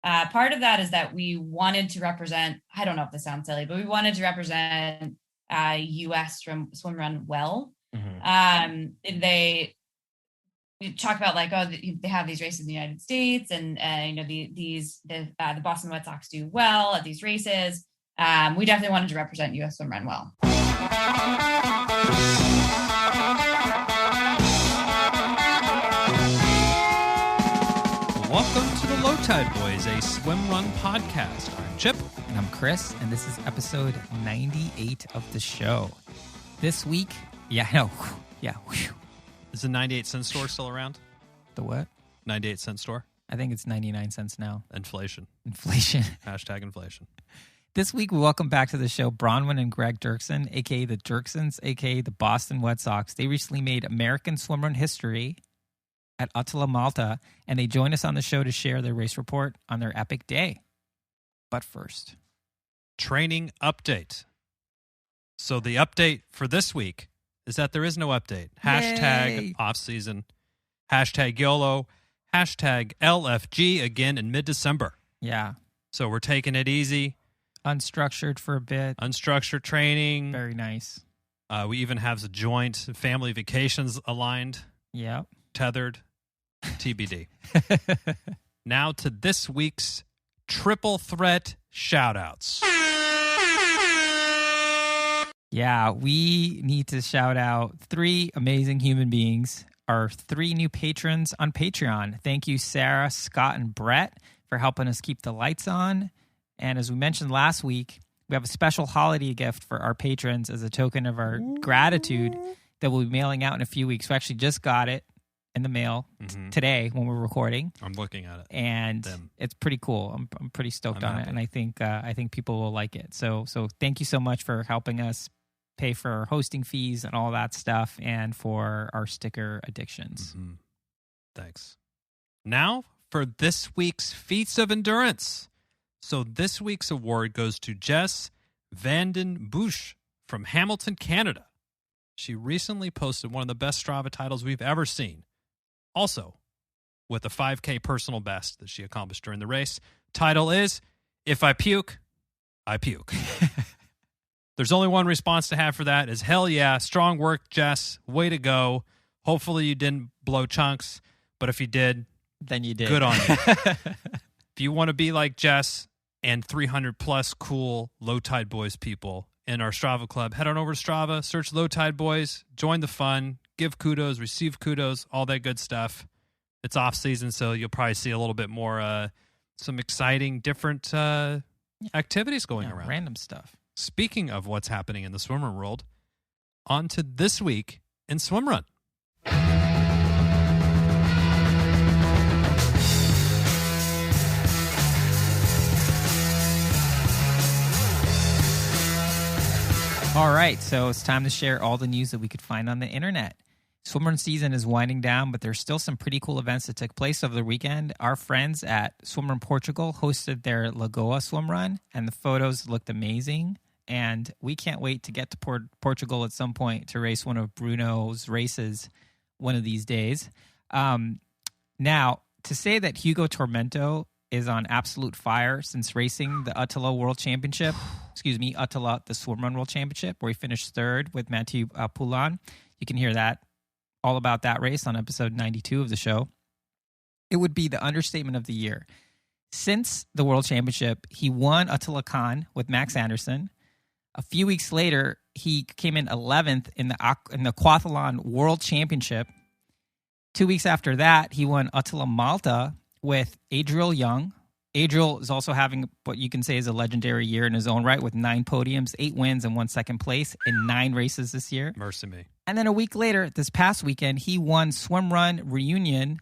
Part of that is that we wanted to represent, I don't know if this sounds silly, but we wanted to represent U.S. Swimrun well. Mm-hmm. They talk about like, oh, they have these races in the United States, and the Boston Wet Sox do well at these races. We definitely wanted to represent U.S. Swimrun well. Welcome to the Löw Tide Böyz, a Swimrun podcast. I'm Chip. And I'm Chris, and this is episode 98 of the show. This week, Is the 98-cent store still around? The what? 98-cent store? I think it's 99 cents now. Inflation. Hashtag inflation. This week, we welcome back to the show Bronwen and Greg Dierksen, A.K.A. the Dierksens, A.K.A. the Boston Wet Sox. They recently made American Swimrun history at ÖTILLÖ Malta, and they joined us on the show to share their race report on their epic day. But first, training update. So the update for this week is that there is no update. Hashtag off-season, hashtag YOLO, hashtag LFG again in mid-December. Yeah. So we're taking it easy. Unstructured for a bit. Unstructured training. Very nice. We even have the joint family vacations aligned. Yep. Tethered. TBD. Now to this week's triple threat shoutouts. Yeah, we need to shout out three amazing human beings, our three new patrons on Patreon. Thank you, Sarah, Scott, and Brett, for helping us keep the lights on. And as we mentioned last week, we have a special holiday gift for our patrons as a token of our gratitude that we'll be mailing out in a few weeks. We actually just got it in the mail today when we're recording. I'm looking at it, and it's pretty cool. I'm pretty stoked on it, and I think people will like it. So thank you so much for helping us pay for our hosting fees and all that stuff, and for our sticker addictions. Mm-hmm. Thanks. Now for this week's Feats of Endurance. So this week's award goes to Jess VandenBussche from Hamilton, Canada. She recently posted one of the best Strava titles we've ever seen. Also, with a 5K personal best that she accomplished during the race. Title is, If I Puke, I Puke. There's only one response to have for that is, hell yeah, strong work, Jess. Way to go. Hopefully you didn't blow chunks, but if you did, then you did. Good on you. If you want to be like Jess and 300 plus cool Löw Tide Böyz people in our Strava Club, head on over to Strava, search Löw Tide Böyz, join the fun, give kudos, receive kudos, all that good stuff. It's off season, so you'll probably see a little bit more, some exciting, different activities going around. Random stuff. Speaking of what's happening in the swimrun world, on to this week in Swimrun. All right, so it's time to share all the news that we could find on the internet. Swimrun season is winding down, but there's still some pretty cool events that took place over the weekend. Our friends at Swimrun Portugal hosted their Lagoa swimrun, and the photos looked amazing. And we can't wait to get to Portugal at some point to race one of Bruno's races one of these days. Now, to say that Hugo Tormento is on absolute fire since racing the ÖTILLÖ World Championship, ÖTILLÖ, the Swimrun World Championship, where he finished third with Mathieu Poulin. You can hear that, all about that race on episode 92 of the show. It would be the understatement of the year. Since the World Championship, he won ÖTILLÖ Cannes with Max Anderson. A few weeks later, he came in 11th in the Aquathlon World Championship. 2 weeks after that, he won ÖTILLÖ Malta with Adriel Young. Adriel is also having what you can say is a legendary year in his own right, with 9 podiums, 8 wins, and 1 second place in 9 races this year. Mercy me. And then a week later, this past weekend, he won Swimrun Reunion,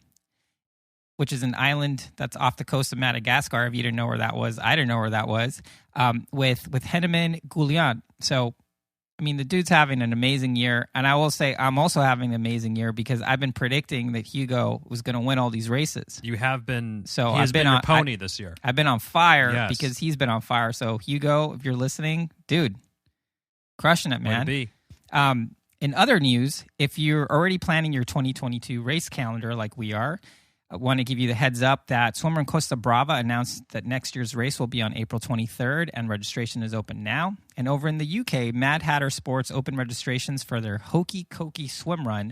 which is an island that's off the coast of Madagascar. If you didn't know where that was, I didn't know where that was, with Henneman Goulian. So, I mean, the dude's having an amazing year. And I will say I'm also having an amazing year because I've been predicting that Hugo was going to win all these races. You have been. So he's been your pony this year. I've been on fire because he's been on fire. So, Hugo, if you're listening, dude, crushing it, man. Way to be. In other news, if you're already planning your 2022 race calendar like we are, I want to give you the heads up that Swimrun Costa Brava announced that next year's race will be on April 23rd, and registration is open now. And over in the UK, Mad Hatter Sports opened registrations for their Hokey Cokey Swimrun,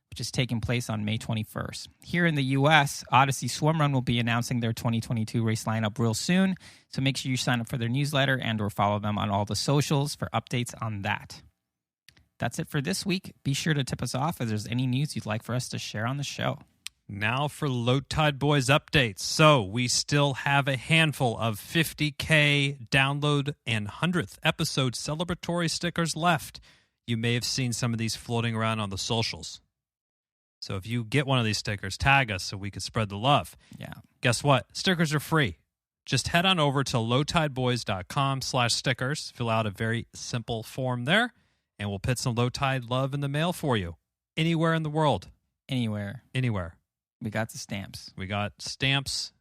which is taking place on May 21st. Here in the US, Odyssey Swimrun will be announcing their 2022 race lineup real soon, so make sure you sign up for their newsletter and or follow them on all the socials for updates on that. That's it for this week. Be sure to tip us off if there's any news you'd like for us to share on the show. Now for Löw Tide Böyz updates. So we still have a handful of 50K download and 100th episode celebratory stickers left. You may have seen some of these floating around on the socials. So if you get one of these stickers, tag us so we can spread the love. Yeah. Guess what? Stickers are free. Just head on over to lowtideboys.com/stickers. Fill out a very simple form there, and we'll put some Löw Tide love in the mail for you. Anywhere in the world. Anywhere. We got the stamps. We got stamps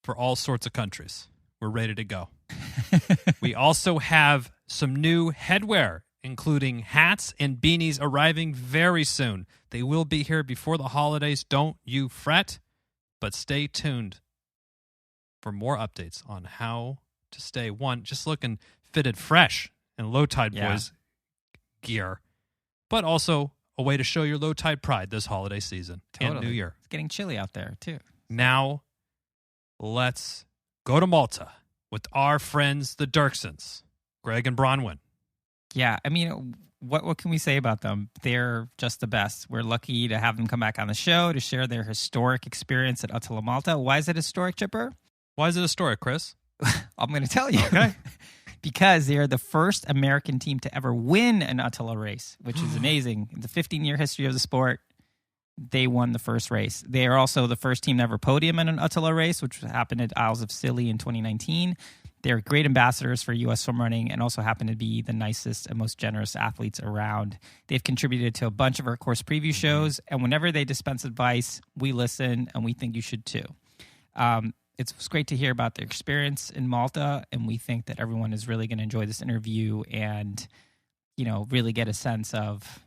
for all sorts of countries. We're ready to go. We also have some new headwear, including hats and beanies arriving very soon. They will be here before the holidays. Don't you fret, but stay tuned for more updates on how to stay, just looking fitted fresh in Löw Tide Böyz gear, but also a way to show your Löw Tide pride this holiday season and New Year. It's getting chilly out there, too. Now, let's go to Malta with our friends, the Dierksens, Greg and Bronwen. Yeah, I mean, what can we say about them? They're just the best. We're lucky to have them come back on the show to share their historic experience at ÖTILLÖ Malta. Why is it historic, Chipper? Why is it historic, Chris? I'm going to tell you. Okay. Because they are the first American team to ever win an ÖTILLÖ race, which is amazing. In the 15-year history of the sport, they won the first race. They are also the first team to ever podium in an ÖTILLÖ race, which happened at Isles of Scilly in 2019. They're great ambassadors for U.S. swim running and also happen to be the nicest and most generous athletes around. They've contributed to a bunch of our course preview shows, and whenever they dispense advice, we listen, and we think you should too. It's great to hear about their experience in Malta, and we think that everyone is really going to enjoy this interview and, really get a sense of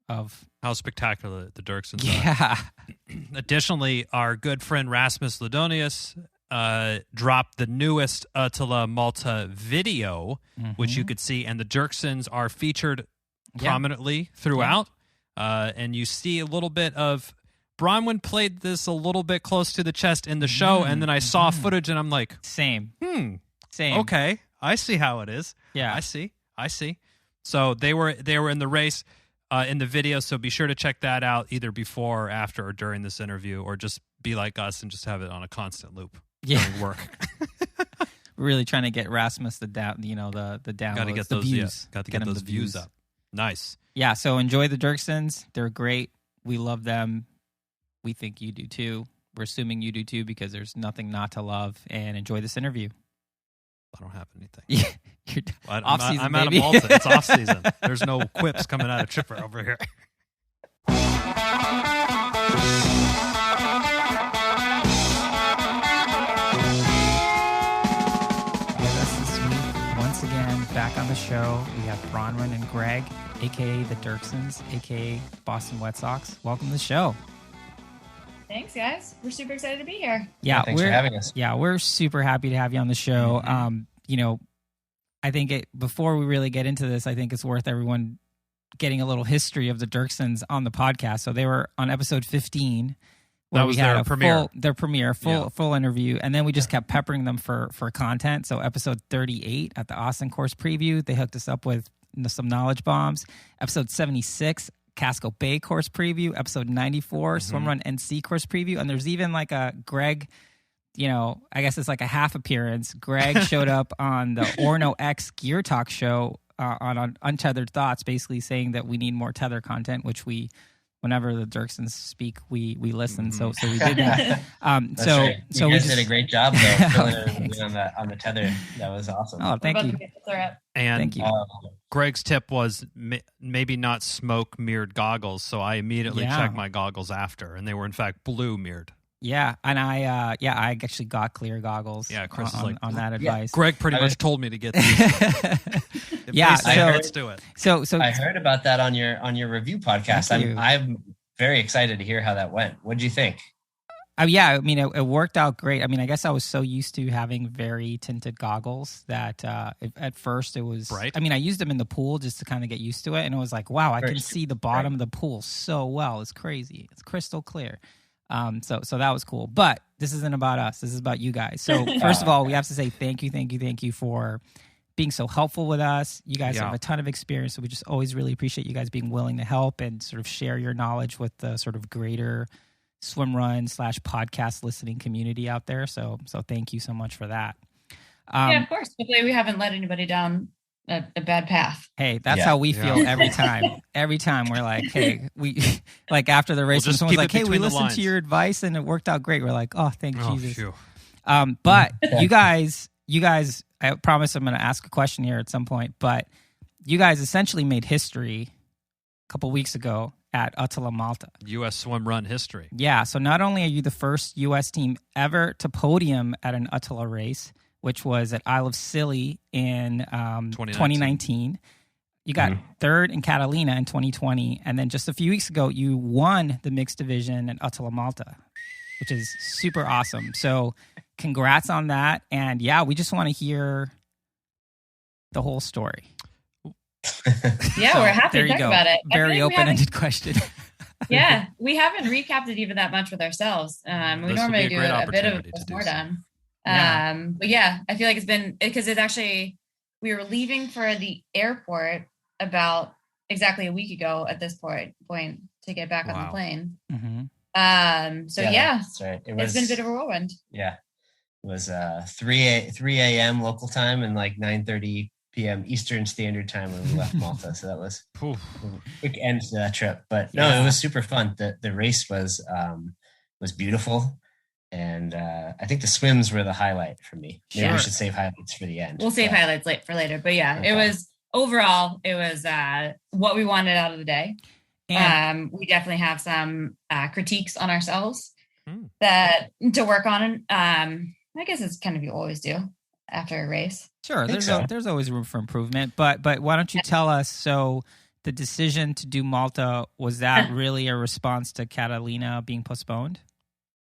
how spectacular the Dierksens are. Additionally, our good friend Rasmus Ladonius dropped the newest ÖTILLÖ Malta video, which you could see, and the Dierksens are featured prominently throughout, and you see a little bit of Bronwen played this a little bit close to the chest in the show, and then I saw footage, and I'm like, Same. Okay, I see how it is. Yeah. I see. So they were in the race in the video, so be sure to check that out either before, or after, or during this interview, or just be like us and just have it on a constant loop during work. We're really trying to get Rasmus the downloads, Got to get the those views. Got to get those views up. Nice. Yeah, so enjoy the Dierksens. They're great. We love them. We think you do too. We're assuming you do too because there's nothing not to love. And enjoy this interview. I don't have anything. Yeah, I'm out of Malta. It's off season. There's no quips coming out of Chipper over here. Once again, back on the show, we have Bronwen and Greg, A.K.A. the Dierksens, A.K.A. Boston Wet Sox. Welcome to the show. Thanks, guys. We're super excited to be here. Yeah, thanks for having us. Yeah, we're super happy to have you on the show. I think before we really get into this, I think it's worth everyone getting a little history of the Dierksens on the podcast. So they were on episode 15. That was their premiere. Full interview, and then we just kept peppering them for content. So episode 38 at the Austin course preview, they hooked us up with some knowledge bombs. Episode 76, Casco Bay course preview. Episode 94, Swimrun NC course preview, and there's even like a Greg. I guess it's like a half appearance. Greg showed up on the Orno X Gear Talk show on Untethered Thoughts, basically saying that we need more tether content, which whenever the Dierksens speak, we listen. So we did that. That's right. You guys did a great job though, filling on the tether. That was awesome. Oh, thank you. And thank you. Greg's tip was maybe not smoke mirrored goggles, so I immediately checked my goggles after, and they were in fact blue mirrored. Yeah, and I actually got clear goggles. Yeah, Chris on that advice. Greg pretty much told me to get these. Let's do it. So I heard about that on your review podcast. I'm very excited to hear how that went. What did you think? Yeah, I mean, it worked out great. I mean, I guess I was so used to having very tinted goggles that at first it was bright. I mean, I used them in the pool just to kind of get used to it, and it was like, wow, I can see the bottom of the pool so well. It's crazy. It's crystal clear. So that was cool. But this isn't about us. This is about you guys. So first of all, we have to say thank you for being so helpful with us. You guys have a ton of experience, so we just always really appreciate you guys being willing to help and sort of share your knowledge with the sort of greater Swimrun / podcast listening community out there. So thank you so much for that. Yeah, of course. Hopefully we haven't let anybody down a bad path. Hey, that's how we feel every time. Every time we're like, hey, we like after the race, when someone's like, hey, we listened to your advice and it worked out great. We're like, oh, thank Jesus. Phew. But you guys, I promise I'm going to ask a question here at some point, but you guys essentially made history a couple weeks ago at ÖTILLÖ Malta. U.S. Swimrun history. Yeah, so not only are you the first U.S. team ever to podium at an ÖTILLÖ race, which was at Isle of Scilly in 2019. You got third in Catalina in 2020, and then just a few weeks ago, you won the mixed division at ÖTILLÖ Malta, which is super awesome. So congrats on that, and yeah, we just want to hear the whole story. Yeah, we're happy to talk about it. Very open-ended question. Yeah, we haven't recapped it even that much with ourselves. We normally do a bit of a postmortem. But yeah, I feel like it's been, because it's actually, we were leaving for the airport about exactly a week ago at this point to get back on the plane. Mm-hmm. So yeah, that's right. It's been a bit of a whirlwind. Yeah, it was 3 a.m. local time and like 9:30 p.m. Eastern Standard Time when we left Malta. So that was a quick end to that trip. But no, it was super fun. The race was beautiful. And I think the swims were the highlight for me. Maybe we should save highlights for the end. We'll save highlights for later. But yeah, it was overall, it was what we wanted out of the day. And we definitely have some critiques on ourselves that to work on. I guess it's kind of you always do after a race. Sure, there's always room for improvement. But why don't you tell us? So the decision to do Malta, was that really a response to Catalina being postponed?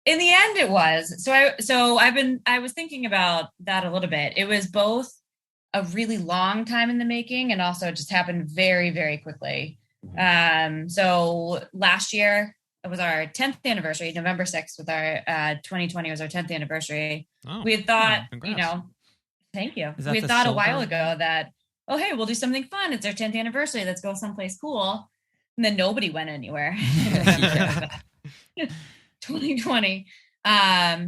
In the end, it was. So I was thinking about that a little bit. It was both a really long time in the making and also it just happened very, very quickly. So last year it was our 10th anniversary, November 6th with our 2020 was our 10th anniversary. We had thought, thank you. We had thought a while ago that, oh, hey, we'll do something fun. It's our 10th anniversary. Let's go someplace cool. And then nobody went anywhere. 2020.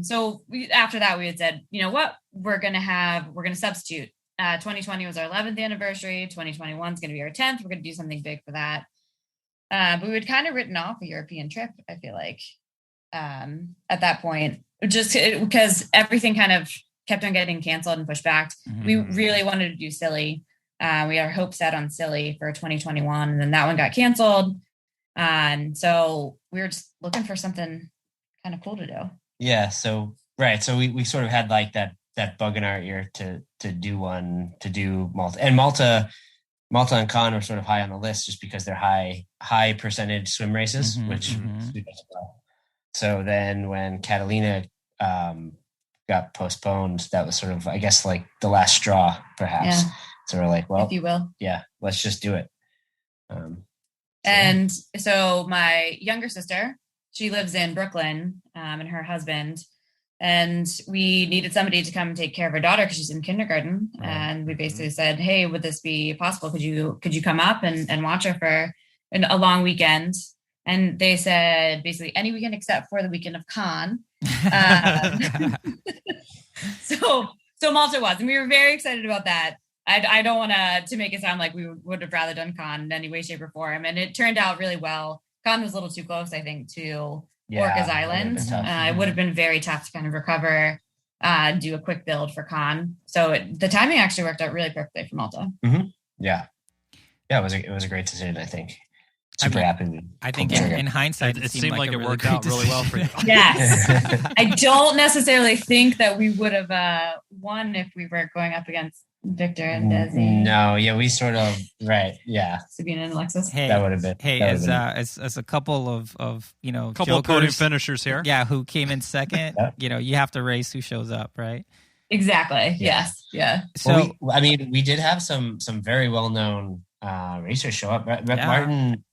So after that, we had said, you know what, we're going to substitute. 2020 was our 11th anniversary. 2021 is going to be our 10th. We're going to do something big for that. But we had kind of written off a European trip, I feel like, at that point, just because everything kind of kept on getting canceled and pushed back. We really wanted to do Scilly. We had our hopes set on Scilly for 2021, and then that one got canceled. And so we were just looking for something kind of cool to do. Yeah. So we sort of had like that bug in our ear to do Malta, and Malta and Cannes were sort of high on the list just because they're high percentage swim races, which suit us well. So then when Catalina got postponed, that was sort of, I guess, like the last straw, perhaps. Yeah. So we're like, well, if you will, yeah, let's just do it. And so my younger sister, she lives in Brooklyn, and her husband, and we needed somebody to come and take care of her daughter because she's in kindergarten. And we basically said, hey, would this be possible? Could you come up and watch her for a long weekend? And they said basically any weekend except for the weekend of Cannes. So Malta was, and we were very excited about that. I don't want to make it sound like we would have rather done Cannes in any way, shape, or form. And it turned out really well. Cannes was a little too close, I think, to Orcas Island. It would have been very tough to kind of recover, do a quick build for Cannes. So the timing actually worked out really perfectly for Malta. Yeah, it was a great decision, I think. Super happy. I think in hindsight, it seemed like it worked out really well for you. Yes. I don't necessarily think that we would have won if we were going up against Victor and Desi. No, yeah, we sort of right. Yeah, Sabina and Alexis. Hey, that would have been. Hey, that as would've been- as a couple of Couple of podium jokers, finishers here. yeah, who came in second. Yeah. You have to race who shows up, right? Exactly. Yeah. Yes. Yeah. So we did have some very well known racers show up. Martin.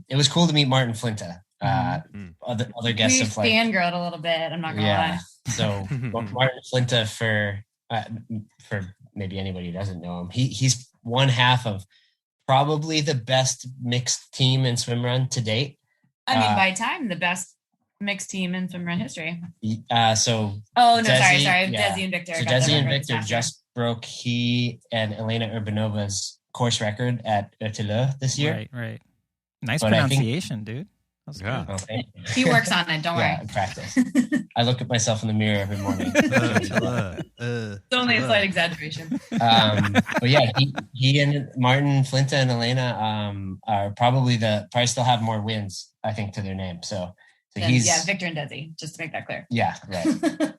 It was cool to meet Martin Flinta. Other guests We of like fangirled a little bit. I'm not gonna lie. So Martin Flinta, for maybe anybody who doesn't know him, he's one half of probably the best mixed team in swimrun to date. I mean, by time, the best mixed team in swimrun history. So Oh no, Desi, sorry, yeah. Desi and Victor. So got Desi them and right Victor this past just broke he and Elena Urbanova's course record at ÖTILLÖ this year. Right. Nice But I think- pronunciation, dude. That was Yeah. good. Okay. year. He works on it. Don't Yeah, worry. practice. I look at myself in the mirror every morning. It's only a slight exaggeration. But yeah, he and Martin Flinta and Elena are probably still have more wins, I think, to their name. So Then, he's yeah, Victor and Desi, just to make that clear. yeah, right.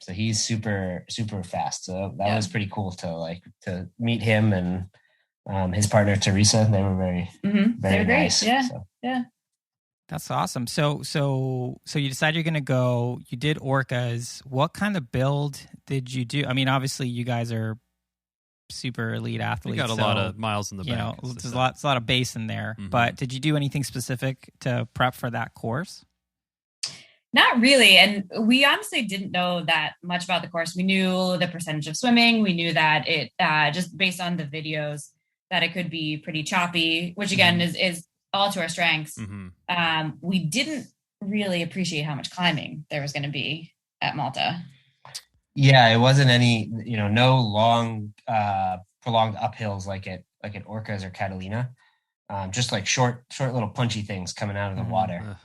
So he's super fast. So that was pretty cool to meet him and his partner Teresa. They were very They were great. nice. Yeah. So. Yeah. That's awesome. So you decide you're going to go. You did orcas. What kind of build did you do? I mean, obviously, you guys are super elite athletes. We got a lot of miles in the bank. There's a lot of base in there. Mhm. But did you do anything specific to prep for that course? Not really. And we honestly didn't know that much about the course. We knew the percentage of swimming. We knew that it, just based on the videos, that it could be pretty choppy, which again is all to our strengths. Mm-hmm. We didn't really appreciate how much climbing there was going to be at Malta. Yeah, it wasn't any, no long, prolonged uphills like at Orcas or Catalina. Just like short little punchy things coming out of the water.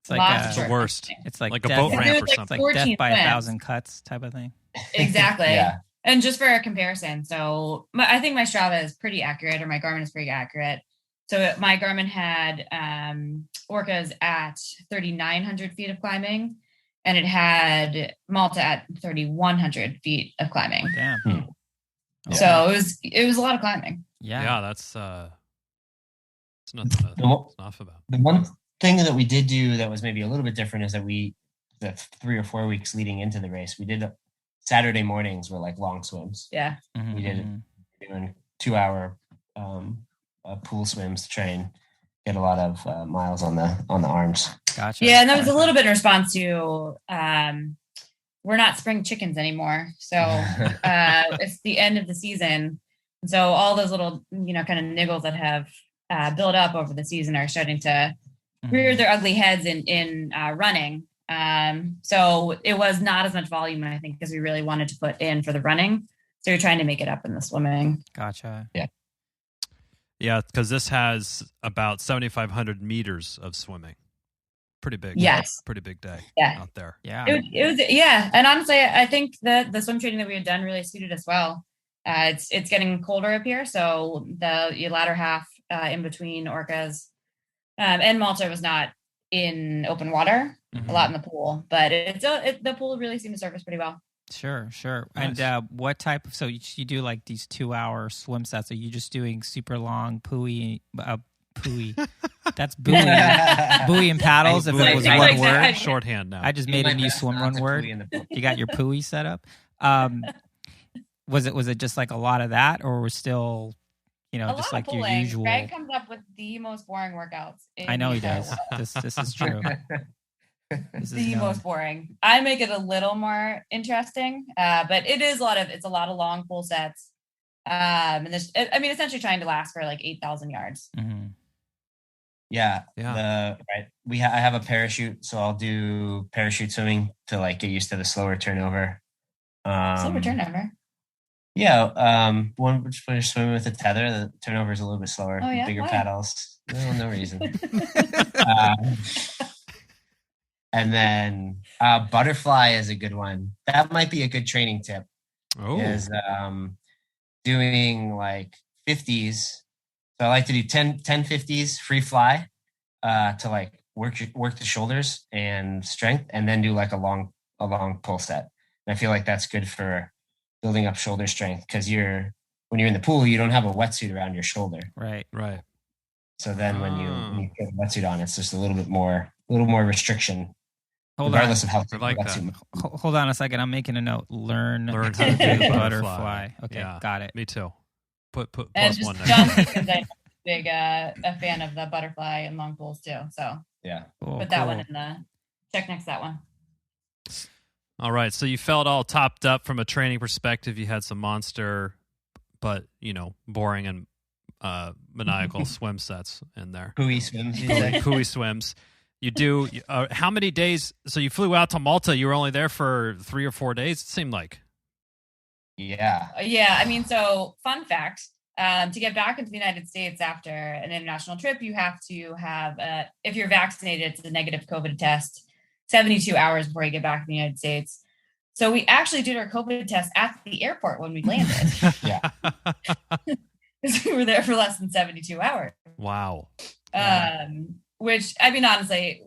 It's like Lots of It's the short worst. climbing. it's like Like a death, boat If ramp there or was, like, something. like death 14 by a swims. 1,000 cuts type of thing. Exactly. Yeah. And just for a comparison, so I think my Strava is pretty accurate, or my Garmin is pretty accurate. So my Garmin had orcas at 3,900 feet of climbing, and it had Malta at 3,100 feet of climbing. Damn. Yeah. So it was a lot of climbing. Yeah, that's it's nothing to snuff about. The one thing that we did do that was maybe a little bit different is that the 3 or 4 weeks leading into the race, we did Saturday mornings were like long swims. Yeah. Mhm, We did it. mhm. Doing 2-hour pool swims to try and get a lot of miles on the arms. Gotcha. Yeah, and that was a little bit in response to we're not spring chickens anymore. So it's the end of the season. And so all those little, kind of niggles that have built up over the season are starting to rear their ugly heads in running. So it was not as much volume, I think, as we really wanted to put in for the running. So you're trying to make it up in the swimming. Gotcha. Yeah, because this has about 7,500 meters of swimming. Pretty big. Yes. Pretty big day Yeah. out there. Yeah. It was yeah. And honestly, I think that the swim training that we had done really suited us well. It's getting colder up here, so the latter half in between orcas and Malta was not in open water, Mhm. a lot in the pool, but the pool really seemed to serve us pretty well. Sure. Nice. And what type of, so you do like these 2-hour swim sets? Are you just doing super long pooey? That's buoy. Buoy and paddles, if it was Like one that. word. Shorthand now. I just made a new swim run word. You got your pooey set up. Was it just like a lot of that, or was still, A just lot like of your pulling. usual? Greg comes up with the most boring workouts. I know he the does. world. This is true. This is The known. most boring. I make it a little more interesting, but it's a lot of long pull sets. And essentially trying to last for like 8,000 yards. Mm-hmm. Yeah. Yeah. I have a parachute, so I'll do parachute swimming to like get used to the slower turnover. Slower turnover. Yeah. When you're swimming with a tether, the turnover is a little bit slower. Oh, yeah? Bigger Why? paddles. No reason. And then butterfly is a good one. That might be a good training tip. Oh, Is doing like 50s. So I like to do 10 50s free fly to like work the shoulders and strength, and then do like a long pull set. And I feel like that's good for building up shoulder strength because when you're in the pool, you don't have a wetsuit around your shoulder. Right. So then when you put a wetsuit on, it's just a little more restriction. Hold regardless on. of how I like that. Hold on a second. I'm making a note. Learn Learn how to do butterfly. Okay, Yeah. got it. Me too. Put And plus one just there. John, because I'm big a fan of the butterfly and long pools too. So Yeah. put that one in the check next to that one. All right. So you felt all topped up from a training perspective. You had some monster, but boring and maniacal swim sets in there. Pooey swims. Pooey swims. You do. How many days? So you flew out to Malta. You were only there for 3 or 4 days. It seemed like. Yeah. Yeah. I mean, so fun fact, to get back into the United States after an international trip, you have to have, if you're vaccinated, it's a negative COVID test 72 hours before you get back in the United States. So we actually did our COVID test at the airport when we landed. Yeah. Because we were there for less than 72 hours. Wow. Which, I mean, honestly,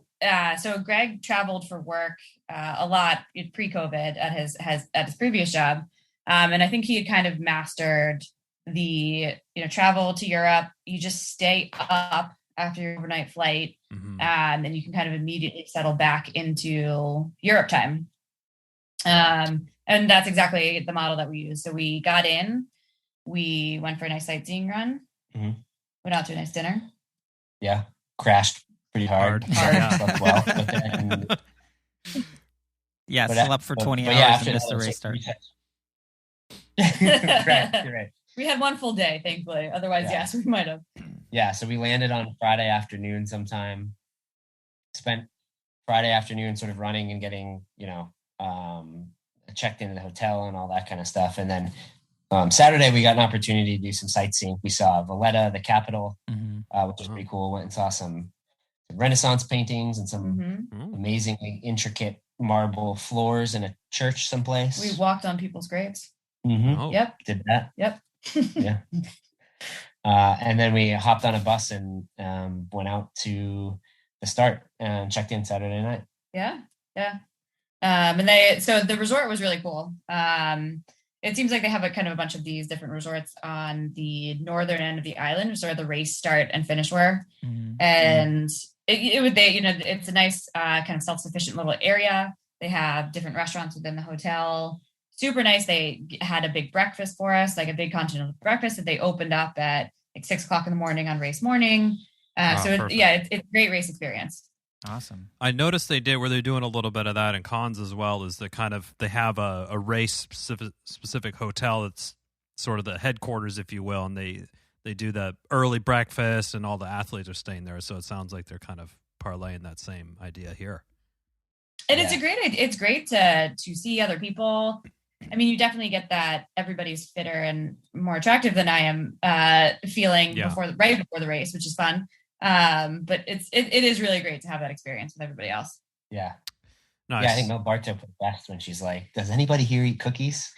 so Greg traveled for work a lot pre-COVID at his previous job. And I think he had kind of mastered the, travel to Europe. You just stay up after your overnight flight, and you can kind of immediately settle back into Europe time. And that's exactly the model that we use. So we got in, we went for a nice sightseeing run, went out to a nice dinner. Yeah. Crashed pretty hard. Slept well. But then, slept for 20 hours and missed the race start. Right. We had one full day, thankfully. Otherwise, yes, we might have. Yeah, so we landed on Friday afternoon sometime. Spent Friday afternoon sort of running and getting, checked into the hotel and all that kind of stuff. And then Saturday, we got an opportunity to do some sightseeing. We saw Valletta, the capital, which was pretty cool. Went and saw some Renaissance paintings and some amazingly intricate marble floors in a church someplace. We walked on people's graves. Oh. Yep. Did that. Yep. Yeah. And then we hopped on a bus and went out to the start and checked in Saturday night. Yeah. So the resort was really cool. It seems like they have a kind of a bunch of these different resorts on the northern end of the island, which is where the race start and finish were. And it's a nice kind of self-sufficient little area. They have different restaurants within the hotel. Super nice. They had a big breakfast for us, like a big continental breakfast that they opened up at like 6:00 in the morning on race morning. It's a great race experience. Awesome. I noticed they're doing a little bit of that in cons as well. Is they have a race specific hotel that's sort of the headquarters, if you will, and they do the early breakfast and all the athletes are staying there. So it sounds like they're kind of parlaying that same idea here. And it's great to see other people. I mean, you definitely get that everybody's fitter and more attractive than I am feeling right before the race, which is fun. But it is really great to have that experience with everybody else. Yeah. Nice. Yeah, I think Mel Bartow put it best when she's like, "Does anybody here eat cookies?"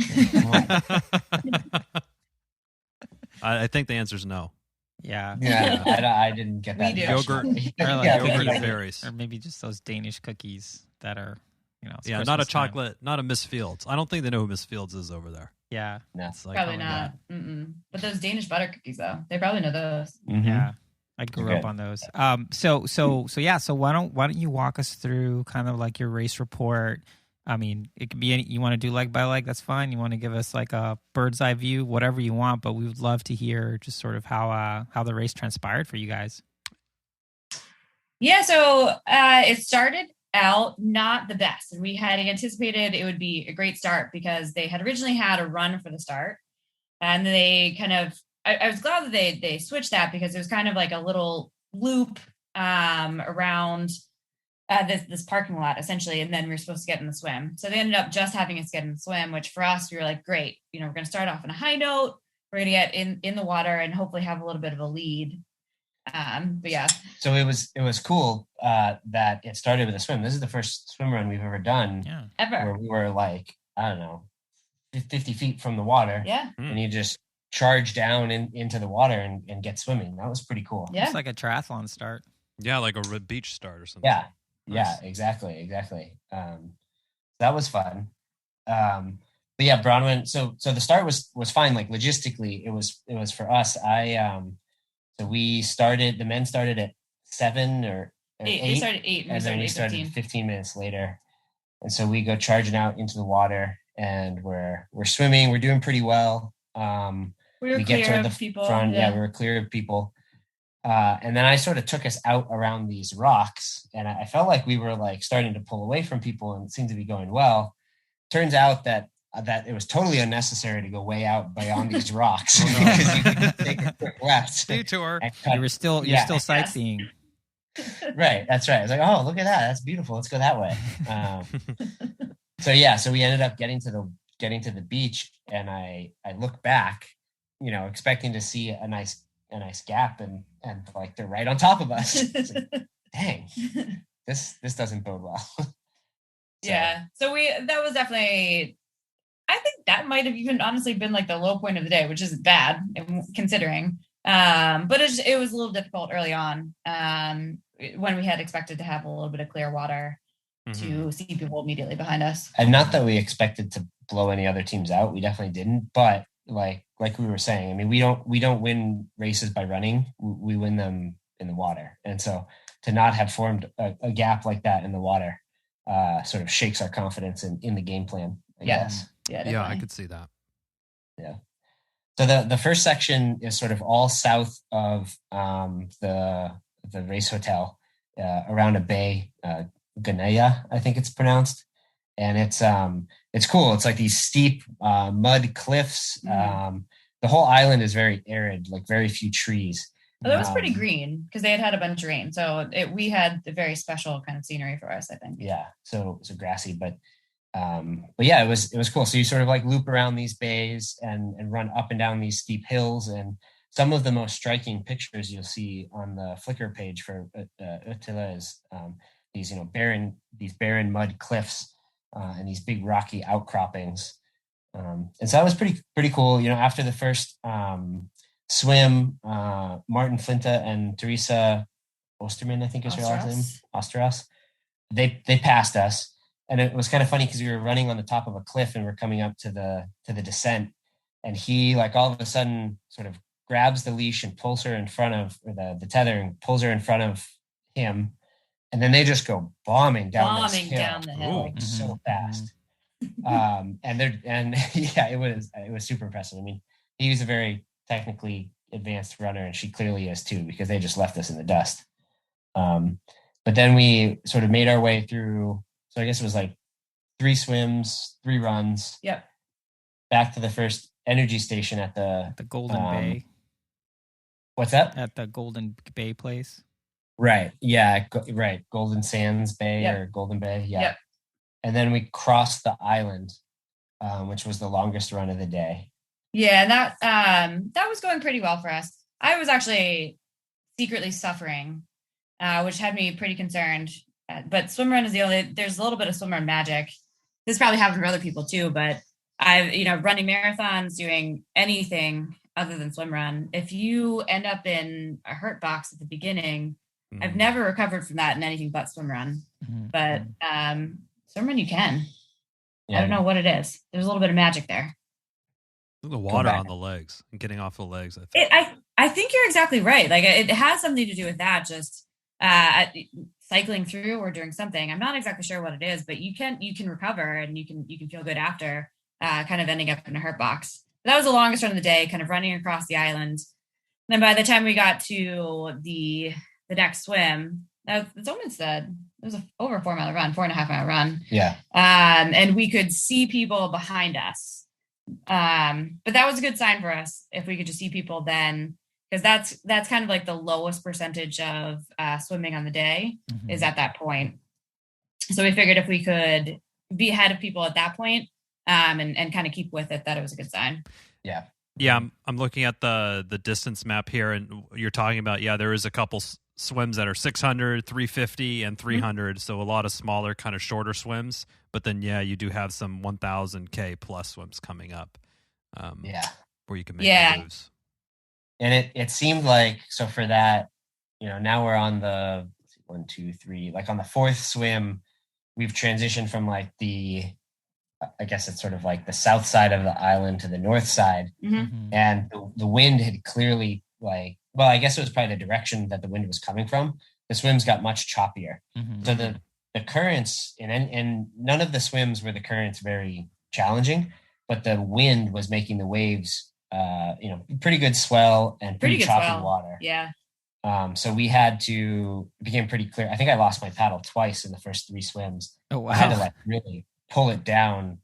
I think the answer is no. Yeah. I didn't get that. We do. Yogurt, yogurt and berries, or maybe just those Danish cookies that are, not a Christmas chocolate, time. not a Miss Fields. I don't think they know who Miss Fields is over there. Yeah. No. It's like, Probably not. But those Danish butter cookies, though, they probably know those. Yeah. I grew up on those. So why don't you walk us through kind of like your race report? I mean, it could be you want to do leg by leg, that's fine. You want to give us like a bird's eye view, whatever you want, but we would love to hear just sort of how the race transpired for you guys. Yeah, so it started out not the best, and we had anticipated it would be a great start because they had originally had a run for the start, and they kind of I was glad that they switched that because it was kind of like a little loop around this parking lot essentially, and then we were supposed to get in the swim. So they ended up just having us get in the swim, which for us we were like, great, we're going to start off on a high note. We're going to get in the water and hopefully have a little bit of a lead. But yeah. So it was cool that it started with a swim. This is the first swim run we've ever done. Yeah. Ever. Where we were like, I don't know, 50 feet from the water. Yeah. And you just charge down into the water and get swimming. That was pretty cool. Yeah. It's like a triathlon start. Yeah, like a beach start or something. Yeah. Nice. Yeah, exactly. That was fun. but yeah, Bronwen. So the start was fine. Like logistically, it was for us. So the men started at 7 or 8. They started at 8 and then we started 15 minutes later. And so we go charging out into the water, and we're swimming. We're doing pretty well. We get toward the people. Front. Yeah, we were clear of people. And then I sort of took us out around these rocks, and I felt like we were like starting to pull away from people, and it seemed to be going well. Turns out that it was totally unnecessary to go way out beyond these rocks because you could take a quick left. Detour. You're still sightseeing. Right, that's right. I was like, oh, look at that, that's beautiful. Let's go that way. So we ended up getting to the beach, and I look back, expecting to see a nice gap, and like they're right on top of us. Like, dang, this doesn't bode well. Yeah. So that was definitely, I think that might have even honestly been like the low point of the day, which isn't bad considering. But it was a little difficult early on when we had expected to have a little bit of clear water to see people immediately behind us. And not that we expected to blow any other teams out. We definitely didn't. But like we were saying, I mean, we don't win races by running. We win them in the water. And so to not have formed a gap like that in the water sort of shakes our confidence in the game plan, I guess. Yeah, I could see that. Yeah. So the first section is sort of all south of the race hotel around a bay, Ganea, I think it's pronounced. And it's cool. It's like these steep mud cliffs. The whole island is very arid, like very few trees. Well, that was pretty green because they had a bunch of rain. So we had a very special kind of scenery for us, I think. Yeah. So grassy, but yeah, it was cool. So you sort of like loop around these bays and run up and down these steep hills. And some of the most striking pictures you'll see on the Flickr page for ÖTILLÖ is these barren mud cliffs and these big rocky outcroppings. And so that was pretty cool. After the first swim, Martin Flinta and Teresa Osterman, I think is her last name, Osteros. They passed us, and it was kind of funny because we were running on the top of a cliff and we're coming up to the descent, and he like all of a sudden sort of grabs the leash and pulls her in front of the tether and pulls her in front of him, and then they just go bombing down the hill like so fast. It was super impressive. I mean, he was a very technically advanced runner, and she clearly is too, because they just left us in the dust. But then we sort of made our way through. So I guess it was like 3 swims, 3 runs. Yep. Back to the first energy station at the Golden Bay. What's that? At the Golden Bay place. Right. Yeah. Right. Golden Sands Bay or Golden Bay. Yeah. Yep. And then we crossed the island, which was the longest run of the day. Yeah, that was going pretty well for us. I was actually secretly suffering, which had me pretty concerned. But swimrun is there's a little bit of swimrun magic. This probably happened for other people too, but running marathons, doing anything other than swimrun, if you end up in a hurt box at the beginning, I've never recovered from that in anything but swimrun. But swimrun you can. Yeah. I don't know what it is. There's a little bit of magic there. The water on the legs and getting off the legs. I think you're exactly right. Like it has something to do with that. Just cycling through or doing something. I'm not exactly sure what it is, but you can recover and you can feel good after kind of ending up in a hurt box. But that was the longest run of the day, kind of running across the island. And then by the time we got to the next swim, the woman said it was over a 4.5 mile run. Yeah. And we could see people behind us. But that was a good sign for us if we could just see people then, because that's kind of like the lowest percentage of swimming on the day is at that point. So we figured if we could be ahead of people at that point and kind of keep with it, that it was a good sign. Yeah. Yeah, I'm looking at the distance map here, and you're talking about, there is a couple swims that are 600, 350, and 300, so a lot of smaller, kind of shorter swims. But then, you do have some 1,000K plus swims coming up where you can make moves. And it seemed like, so for that, now we're on the 1, 2, 3, like on the 4th swim, we've transitioned from like the I guess it's sort of like the south side of the island to the north side. Mhm. And the wind had clearly I guess it was probably the direction that the wind was coming from. The swims got much choppier. So the currents and none of the swims were the currents very challenging, but the wind was making the waves, pretty good swell and pretty choppy swell. Water. Yeah. So it became pretty clear. I think I lost my paddle twice in the first 3 swims. Oh, wow. I had to really pull it down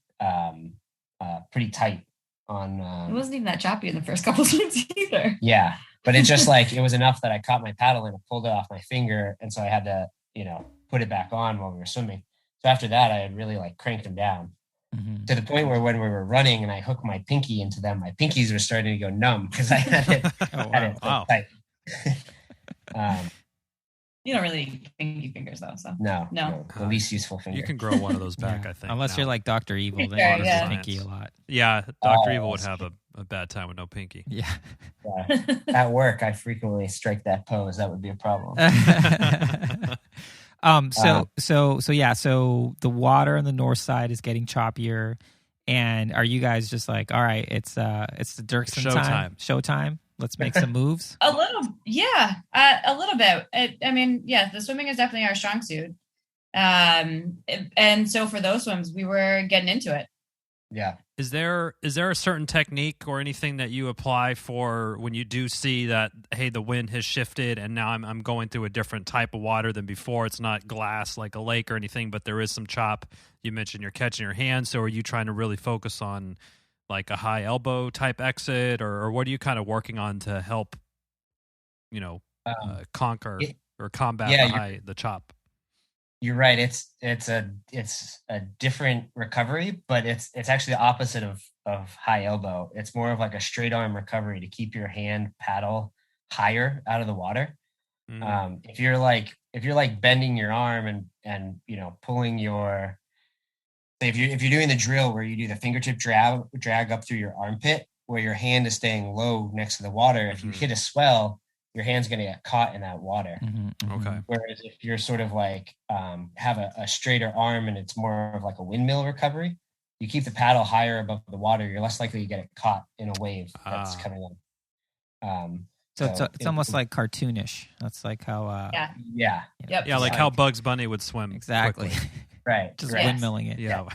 pretty tight on. It wasn't even that choppy in the first couple swims either. Yeah, but it's just it was enough that I caught my paddle and I pulled it off my finger, and so I had to put it back on while we were swimming. So after that, I had really cranked them down to the point where when we were running and I hooked my pinky into them, my pinkies were starting to go numb because I had it, tight. You don't really need pinky fingers though, so No. The least useful finger. You can grow one of those back, Yeah. I think. Unless now. you're like Dr. Evil, then Sure, you use yeah. your pinky a lot. Yeah, Dr. Evil would have a bad time with no pinky. Yeah. At work, I frequently strike that pose. That would be a problem. So the water on the north side is getting choppier, and are you guys just like, all right, it's the Dierksen time, showtime? Let's make some moves. a little bit. The swimming is definitely our strong suit. And so for those swims, we were getting into it. Yeah. Is there a certain technique or anything that you apply for when you do see that, hey, the wind has shifted and now I'm going through a different type of water than before? It's not glass like a lake or anything, but there is some chop. You mentioned you're catching your hand, so are you trying to really focus on like a high elbow type exit, or what are you kind of working on to help, conquer or combat the chop? You're right. It's a different recovery, but it's actually the opposite of high elbow. It's more of like a straight arm recovery to keep your hand paddle higher out of the water. If you're bending your arm and pulling your, if you're doing the drill where you do the fingertip drag up through your armpit where your hand is staying low next to the water, if you hit a swell, your hand's going to get caught in that water. Okay. Whereas if you're sort of have a straighter arm and it's more of like a windmill recovery, you keep the paddle higher above the water, you're less likely to get it caught in a wave that's coming on. So it's almost like cartoonish. That's like how. Yeah. Yep. Yeah, like how Bugs Bunny would swim. Exactly. Right. Just right. windmilling it. Yeah.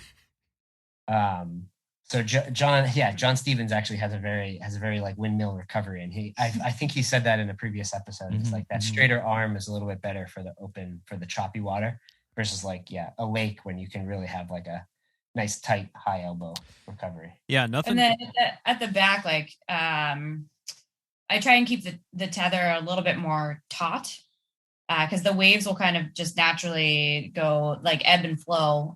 So John Stevens actually has a very like windmill recovery, and I think he said that in a previous episode. It's like that straighter arm is a little bit better for the choppy water versus a lake when you can really have like a nice tight high elbow recovery. Yeah, nothing. And then at the back, I try and keep the tether a little bit more taut because the waves will kind of just naturally go like ebb and flow.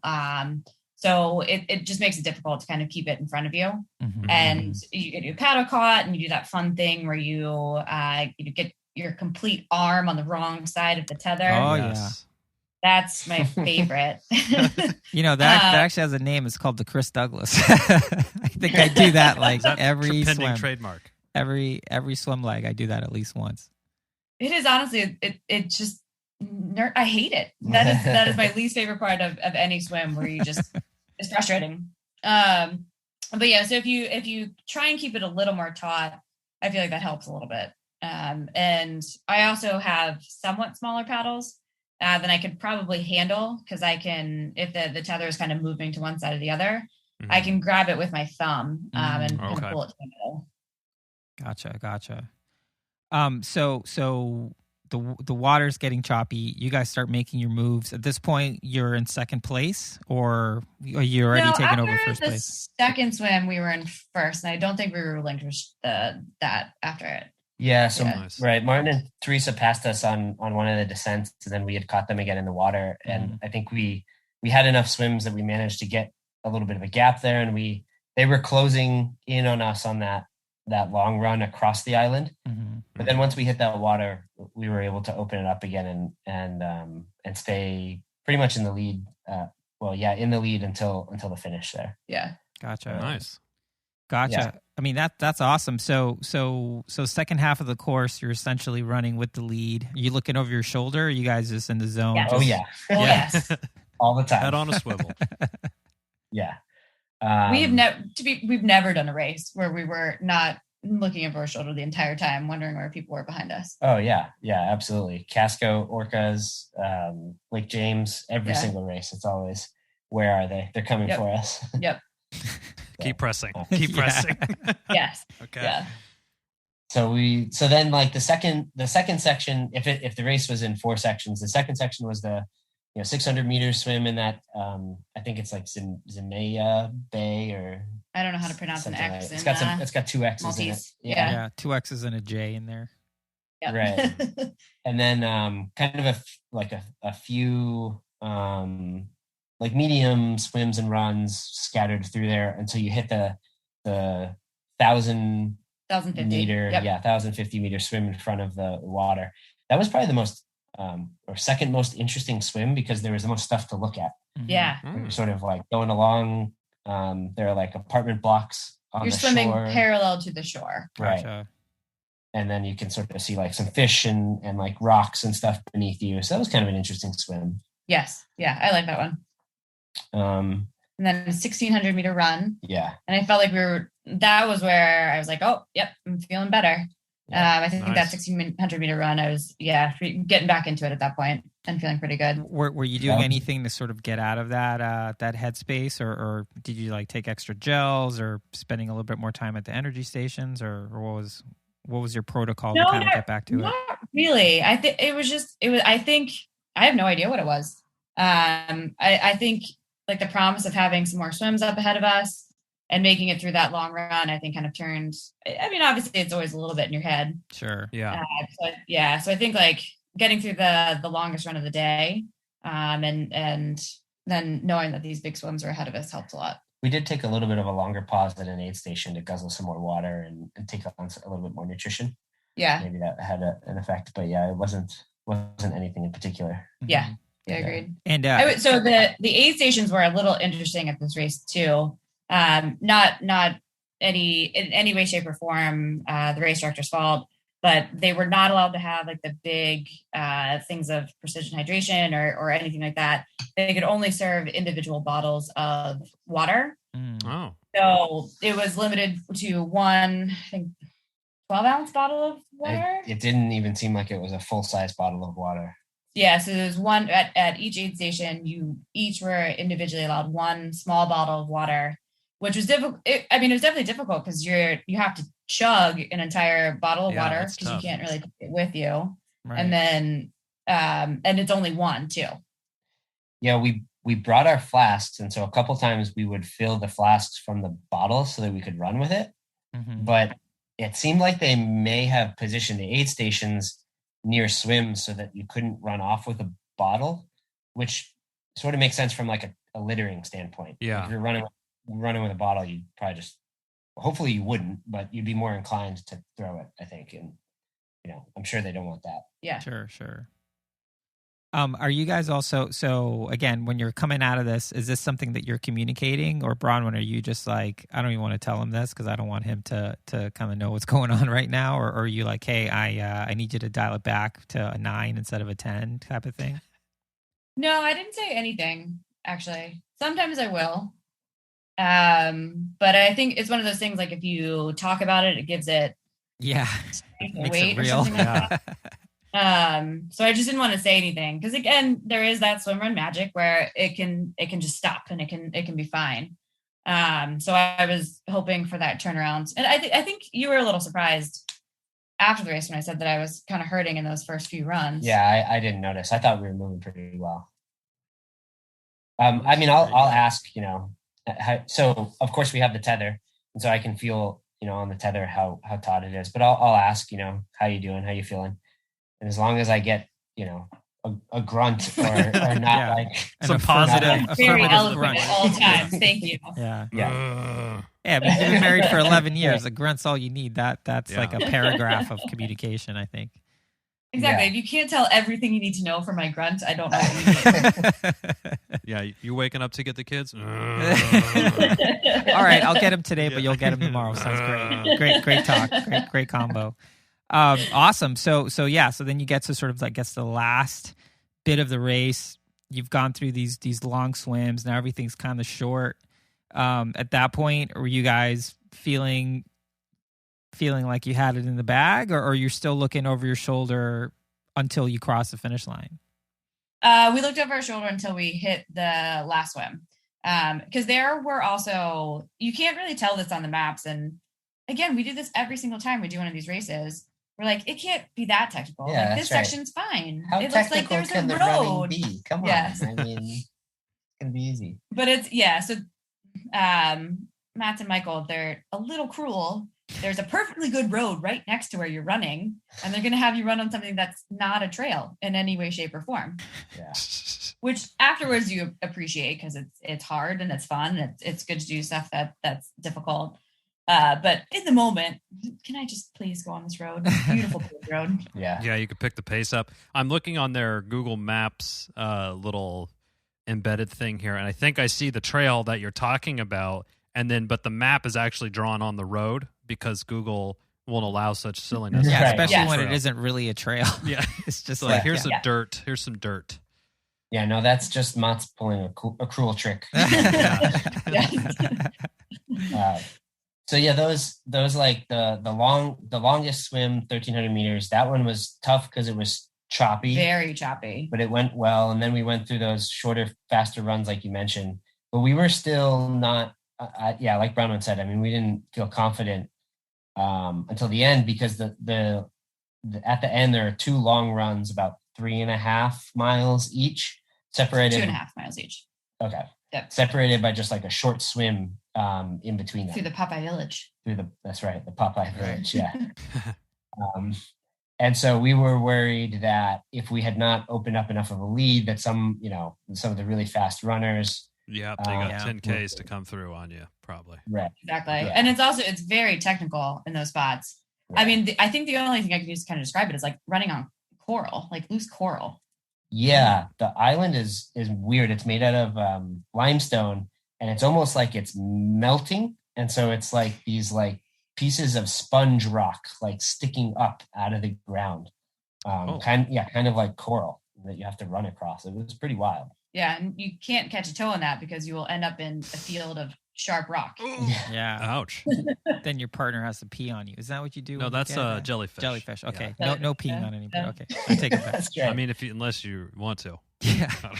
So it just makes it difficult to kind of keep it in front of you. And you get your paddle caught and you do that fun thing where you get your complete arm on the wrong side of the tether. Oh, yes. yeah. That's my favorite. That actually has a name. It's called the Chris Douglas. I think I do that every pending swim. trademark. Every swim leg, I do that at least once. It is honestly, it just, I hate it. That is my least favorite part of any swim where you just, it's frustrating. But yeah, so if you try and keep it a little more taut, I feel like that helps a little bit. And I also have somewhat smaller paddles than I could probably handle because I can, if the tether is kind of moving to one side or the other, I can grab it with my thumb and kind of pull it to the middle. Gotcha. So the water's getting choppy. You guys start making your moves. At this point, you're in second place, or you're already taking over first place? Second swim, we were in first, and I don't think we relinquished that after it. Yeah, so Nice. Right, Martin and Teresa passed us on one of the descents, and then we had caught them again in the water. And I think we had enough swims that we managed to get a little bit of a gap there, and they were closing in on us on that long run across the island. But then once we hit that water, we were able to open it up again and stay pretty much in the lead. In the lead until the finish there. Yeah. Gotcha. Nice. Gotcha. Yeah. I mean, that's awesome. So second half of the course, you're essentially running with the lead. Are you looking over your shoulder? Or are you guys just in the zone? Yeah. Oh yeah. Yes. All the time. Head on a swivel. Yeah. We've never done a race where we were not looking over our shoulder the entire time, wondering where people were behind us. Oh yeah, absolutely. Casco, Orcas, Lake James, every single race. It's always, where are they? They're coming for us. Yep. Keep pressing. Keep pressing. Yes. Okay. Yeah. So then like the second section, if the race was in 4 sections, the second section was the 600 meter swim in that I think it's like Zimea Bay, or I don't know how to pronounce an X. Like it's got 2 X's Maltese. in it. Yeah, 2 X's and a J in there. Yep. Right. And then kind of a few like medium swims and runs scattered through there until you hit the 1,050 meter, 1,050 meter swim in front of the water. That was probably the most or second most interesting swim, because there was the most stuff to look at. Yeah. You're sort of like going along. There are like apartment blocks on the shore. You're swimming parallel to the shore. Right. Gotcha. And then you can sort of see like some fish and like rocks and stuff beneath you. So that was kind of an interesting swim. Yes. Yeah. I like that one. And then a 1,600 meter run. Yeah. And I felt like that was where I was like, oh, yep, I'm feeling better. I think that 1,600 meter run, I was, getting back into it at that point and feeling pretty good. Were you doing anything to sort of get out of that headspace, or did you like take extra gels, or spending a little bit more time at the energy stations, or what was your protocol to kind of get back to it? Not really. I think I think I have no idea what it was. I think like the promise of having some more swims up ahead of us and making it through that long run, I think kind of turned. I mean, obviously it's always a little bit in your head. Sure. Yeah. So I think like getting through the longest run of the day, and then knowing that these big swims are ahead of us helped a lot. We did take a little bit of a longer pause at an aid station to guzzle some more water and take on a little bit more nutrition. Yeah. Maybe that had an effect, but yeah, it wasn't anything in particular. Yeah. Yeah, agreed. And so the aid stations were a little interesting at this race too. Not in any way, shape, or form the race director's fault, but they were not allowed to have like the big things of precision hydration or anything like that. They could only serve individual bottles of water. Oh. So it was limited to one, I think, 12-ounce bottle of water. It didn't even seem like it was a full-size bottle of water. Yeah, so there's one at each aid station. You each were individually allowed one small bottle of water, which was difficult. It was definitely difficult because you have to chug an entire bottle of water because you can't really take it with you. Right. And then and it's only one too. Yeah, we brought our flasks, and so a couple times we would fill the flasks from the bottle so that we could run with it. Mm-hmm. But it seemed like they may have positioned the aid stations near swims so that you couldn't run off with a bottle, which sort of makes sense from like a littering standpoint. Yeah. Like if you're running with a bottle, you'd probably hopefully you wouldn't, but you'd be more inclined to throw it, I think. And, I'm sure they don't want that. Yeah. Sure. Are you guys also, so again, when you're coming out of this, is this something that you're communicating, or Bronwen, are you just like, I don't even want to tell him this because I don't want him to kind of know what's going on right now? Or are you like, hey, I need you to dial it back to a 9 instead of a 10 type of thing? No, I didn't say anything, actually. Sometimes I will. But I think it's one of those things, like if you talk about it, it gives it makes weight it real. Or something like that. So I just didn't want to say anything because again, there is that swimrun magic where it can just stop and it can be fine. So I was hoping for that turnaround, and I think you were a little surprised after the race when I said that I was kind of hurting in those first few runs. Yeah, I didn't notice. I thought we were moving pretty well. I'll ask. So of course we have the tether, and so I can feel on the tether how taut it is. But I'll ask how you doing, how you feeling. And as long as I get, a grunt or not like some positive, very eloquent at all times. Thank you. Yeah. But you've been married for 11 years. A grunt's all you need. That's like a paragraph of communication, I think. Exactly. Yeah. If you can't tell everything you need to know from my grunt, I don't know what you need. Yeah, you waking up to get the kids? All right, I'll get him today, but you'll get him tomorrow. Sounds great. Great talk. Great combo. Awesome. So then you get to sort of, I guess, the last bit of the race. You've gone through these long swims. Now everything's kind of short. At that point, were you guys feeling like you had it in the bag, or are you still looking over your shoulder until you cross the finish line? We looked over our shoulder until we hit the last swim. Because there were also, you can't really tell this on the maps. And again, we do this every single time we do one of these races. We're like, it can't be that technical. Yeah, like this that's right. section's fine. How it looks like technical there's can a the running road. be? Come on. Yes. I mean, it's going to be easy. But it's, so Matt and Michael, they're a little cruel. There's a perfectly good road right next to where you're running, and they're going to have you run on something that's not a trail in any way, shape, or form. Yeah. Which afterwards you appreciate because it's hard and it's fun. And it's good to do stuff that's difficult. But in the moment, can I just please go on this road? Beautiful road. Yeah. Yeah, you could pick the pace up. I'm looking on their Google Maps little embedded thing here, and I think I see the trail that you're talking about. But the map is actually drawn on the road because Google won't allow such silliness. Yeah, Right. especially when Trail. it isn't really a trail. Yeah, It's just so like, here's Yeah. Here's some dirt. Yeah, no, that's just Mott's pulling a cruel trick. So yeah, those like the longest swim, 1,300 meters. That one was tough because it was choppy, Very choppy. but it went well. And then we went through those shorter, faster runs, like you mentioned. But we were still not. Like Bronwen said, I mean, we didn't feel confident until the end because the at the end there are two long runs, about 3.5 miles each, separated 2.5 miles each. Okay. Yep. Separated by just like a short swim in between them. Through the Popeye Village. That's right, the Popeye Village. Yeah. And so we were worried that if we had not opened up enough of a lead, that some of the really fast runners. Yeah, they got Yeah. 10Ks to come through on you, probably. Right. Exactly. Yeah. And it's very technical in those spots. I mean, I think the only thing I can use to kind of describe it is like running on coral, like loose coral. Yeah, the island is weird. It's made out of limestone, and it's almost like it's melting, and so it's like these like pieces of sponge rock like sticking up out of the ground, kind of like coral that you have to run across. It was pretty wild. Yeah, and you can't catch a toe on that because you will end up in a field of sharp rock. Yeah. Ouch. Then your partner has to pee on you. Is that what you do? No, when you that's get there? jellyfish. Jellyfish. Okay. Yeah. No peeing Yeah. on anybody. Yeah. Okay. I take it back. That's right. I mean, unless you want to. Yeah. We're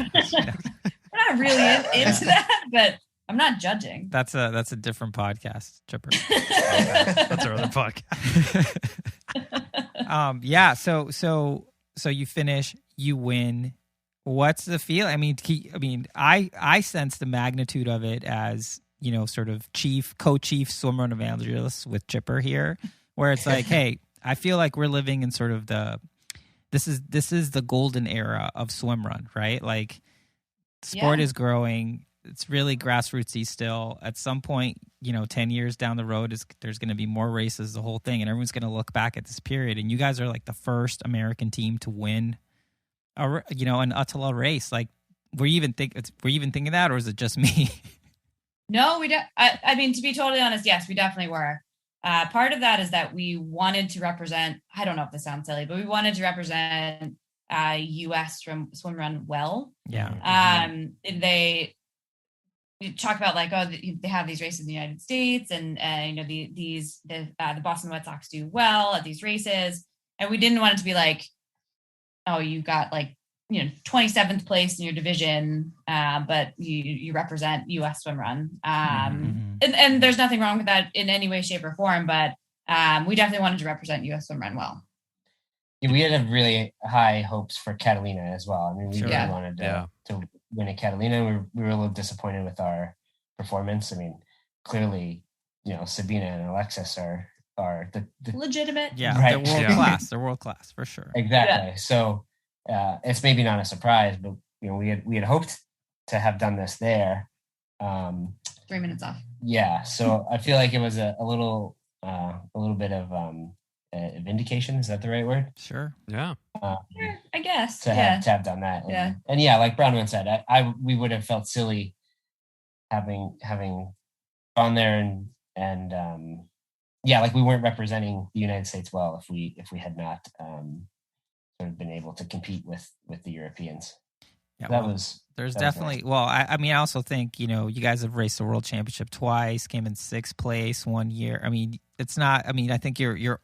not really into that, but I'm not judging. That's a different podcast, Chipper. That's our other podcast. Yeah. So you finish, you win. What's the feel? I mean, I sense the magnitude of it as, sort of co-chief swimrun evangelist with Chipper here, where it's like, hey, I feel like we're living in sort of this is the golden era of swimrun, right? Like, sport is growing. It's really grassrootsy still. At some point, 10 years down the road, there's going to be more races, the whole thing, and everyone's going to look back at this period. And you guys are like the first American team to win an ÖTILLÖ race. Like, were you even thinking that, or is it just me? No, we don't. I mean, to be totally honest, yes, we definitely were. Part of that is that we wanted to represent, I don't know if this sounds silly, but we wanted to represent U.S. Swimrun well. Yeah. They talk about like, they have these races in the United States, and the Boston Wet Sox do well at these races, and we didn't want it to be like, oh, you got like 27th place in your division, but you represent U.S. Swimrun, and there's nothing wrong with that in any way, shape, or form, but we definitely wanted to represent U.S. Swimrun well. Yeah, we had really high hopes for Catalina as well. I mean, we Sure. really wanted to win at Catalina. We were a little disappointed with our performance. I mean, clearly, Sabina and Alexis are the Legitimate. Yeah. Right. They're world class. They're world class for sure. exactly. Yeah. So it's maybe not a surprise, but we had hoped to have done this there. 3 minutes off. Yeah. So I feel like it was a little bit of vindication. Is that the right word? Sure. Yeah. I guess. To have done that. And yeah, like Bronwen said, we would have felt silly having gone there and like we weren't representing the United States well if we had not sort of been able to compete with the Europeans. Yeah, that well, was there's that was definitely nice. well, I mean, I also think, you know, you guys have raced the world championship twice, came in 6th place one year. I mean, it's not. I mean, I think you're.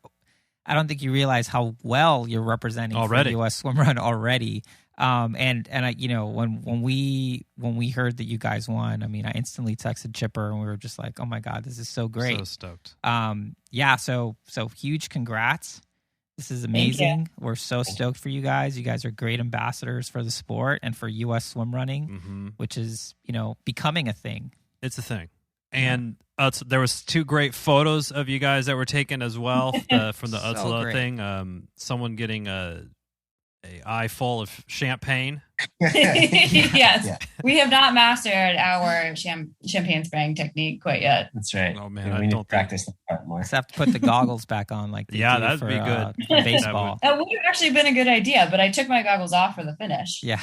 I don't think you realize how well you're representing Already. for US Swimrun already. And I, you know, when we heard that you guys won, I mean, I instantly texted Chipper and we were just like, oh my God, this is so great. So stoked. Yeah, so huge congrats. This is amazing. We're so stoked for you guys. You guys are great ambassadors for the sport and for US swim running, which is, you know, becoming a thing. It's a thing. And there was 2 great photos of you guys that were taken as well from the So ÖTILLÖ great. thing. Someone getting a eye full of champagne. Yes. Yeah. We have not mastered our champagne spraying technique quite yet. That's right. Oh, man, Yeah, I we need don't to practice that part more. Just have to put the goggles back on like they Yeah, do that'd for, be good. for baseball. That would have actually been a good idea, but I took my goggles off for the finish. Yeah.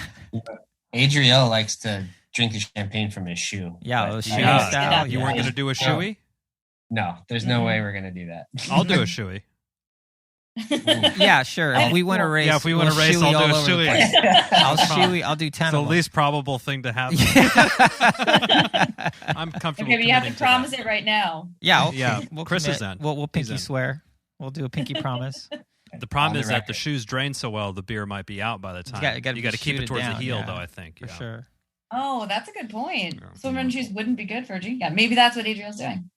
Adriel likes to drink the champagne from his shoe. Yeah, but those I- shoey Yeah. style. You yeah. weren't going to do a shoey? No, there's no way we're gonna do that. I'll do a shoey. Yeah, sure. If we win a race, Yeah, if we win a we'll race, shoey I'll do all a over the shoey. place. I'll problem. shoey. I'll do 10 It's the of them. least probable thing to happen. Yeah. I'm comfortable. Okay, but you have to committing to promise that. it right now. Yeah, okay. Yeah, We'll Chris is commit. in. We'll He's pinky in. swear. We'll do a pinky promise. The problem On the is that the record. shoes drain so well, the beer might be out by the time. gotta You got to keep shoot it towards down, the heel, yeah, though, I think. For Yeah. sure. Oh, that's a good point. Yeah. Swimrun shoes wouldn't be good for a drink. Yeah, maybe that's what Adriel's doing.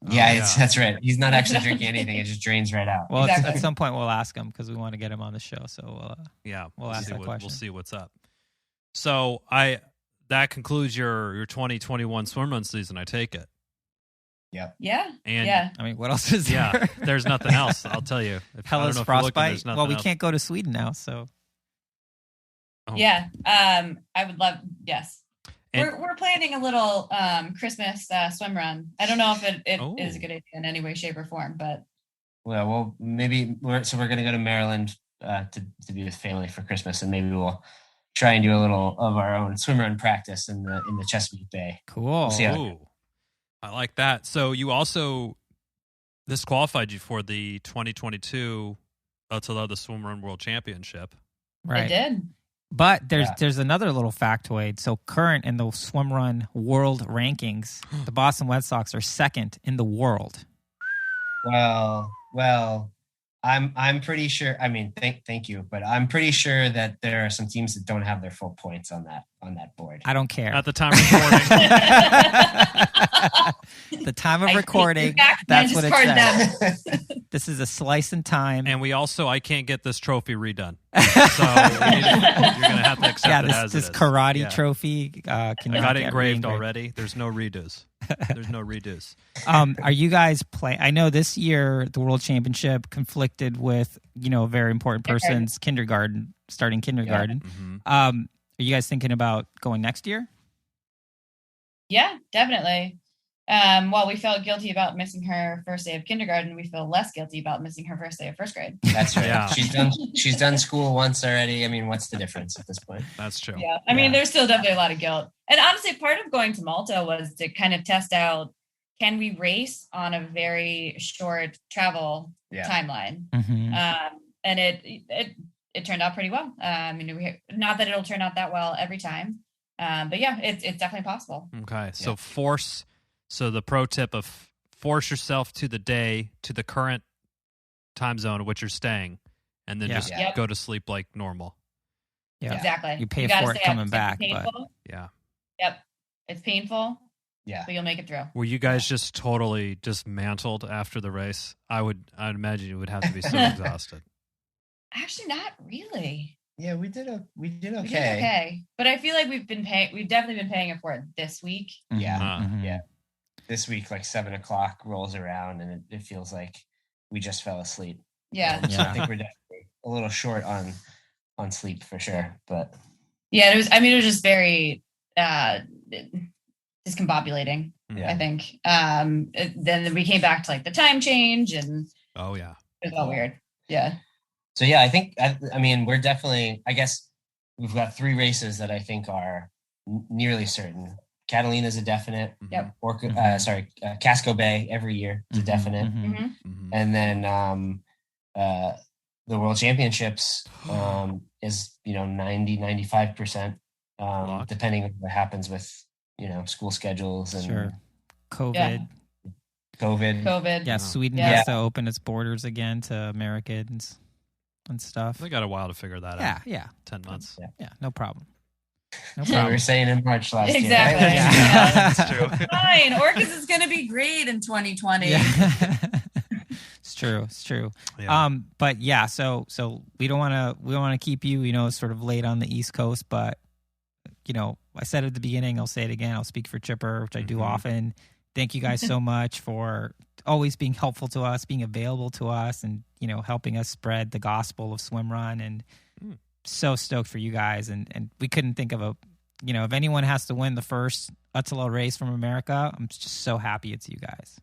Yeah, Oh, that's right. He's not actually drinking anything; it just drains right out. Well, Exactly. at some point we'll ask him because we want to get him on the show. So Yeah, We'll ask see that question. We'll see what's up. So that concludes your 2021 swimrun season. I take it. Yeah. And Yeah. I mean, what else is there? yeah, there's nothing else. I'll tell you. I don't Hellas know if you're looking, frostbite. there's nothing Well, we else. can't go to Sweden now, so Oh. Yeah. I would love, yes. And- We're planning a little Christmas swim run. I don't know if it Oh. is a good idea in any way, shape, or form, but Well, maybe we're gonna go to Maryland to be with family for Christmas, and maybe we'll try and do a little of our own swim run practice in the Chesapeake Bay. cool. see how- Ooh, I like that. So you also this qualified you for the 2022 ÖTILLÖ the Swimrun World Championship. I Right. did. But there's Yeah. there's another little factoid. So current in the swimrun world rankings, the Boston Wet Sox are 2nd in the world. Well, I'm pretty sure. I mean, thank you, but I'm pretty sure that there are some teams that don't have their full points on that board. I don't care. At the time of recording, The time of I take recording, it back and that's I what it discard says. This is a slice in time. and I can't get this trophy redone. So you're gonna have to accept Yeah, it as this it is. karate Yeah. trophy I cannot got it get engraved re-engraved. already. There's no redos. There's no redos. Are you guys playing? I know this year the World Championship conflicted with, you know, a very important person's starting kindergarten. Mhm. Are you guys thinking about going next year? Yeah, definitely. While we felt guilty about missing her first day of kindergarten, we feel less guilty about missing her first day of first grade. That's right. Yeah. She's done school once already. I mean, what's the difference at this point? That's true. Yeah. I mean, Yeah. there's still definitely a lot of guilt. And honestly, part of going to Malta was to kind of test out, can we race on a very short travel Yeah. timeline? Mm-hmm. And it turned out pretty well. Not that it'll turn out that well every time. But yeah, it's definitely possible. Okay. So Yeah. So the pro tip of force yourself to the current time zone in which you're staying, and then Yeah. just Yep. go to sleep like normal. Yeah. Exactly. You pay gotta for it stay up. coming It's back, but- painful. Yeah. Yep. It's painful, Yeah. but you'll make it through. Were you guys just totally dismantled after the race? I'd imagine you would have to be so exhausted. Actually, not really. Yeah, we did okay. We did okay. But I feel like we've definitely been paying it for it this week. Yeah. Mhm. Yeah. This week, like 7:00 rolls around, and it feels like we just fell asleep. Yeah. So Yeah. I think we're definitely a little short on sleep for sure. But Yeah, it was just very discombobulating, yeah, I think. Then we came back to like the time change and Oh yeah. it was all weird. Yeah. So yeah, I mean, we're definitely. I guess we've got 3 races that I think are nearly certain. Catalina's a definite. Yep. Casco Bay every year is a Mhm, definite. mhm. Mhm. Mhm. And then the World Championships is 95%. depending on what happens with, school schedules and Sure. COVID. COVID. Sweden has to open its borders again to Americans and stuff. They got a while to figure that out. Yeah. 10 months. Yeah, no problem. We were saying in March last year. Exactly. Right? Yeah. That's true. Fine. Orcas is going to be great in 2020. Yeah. It's true. Yeah. But yeah, so we don't want to keep you, sort of late on the East Coast, but I said at the beginning, I'll say it again. I'll speak for Chipper, which I do often. Thank you guys so much for always being helpful to us, being available to us, and helping us spread the gospel of swimrun. And so stoked for you guys. And we couldn't think of if anyone has to win the first ÖTILLÖ race from America, I'm just so happy it's you guys.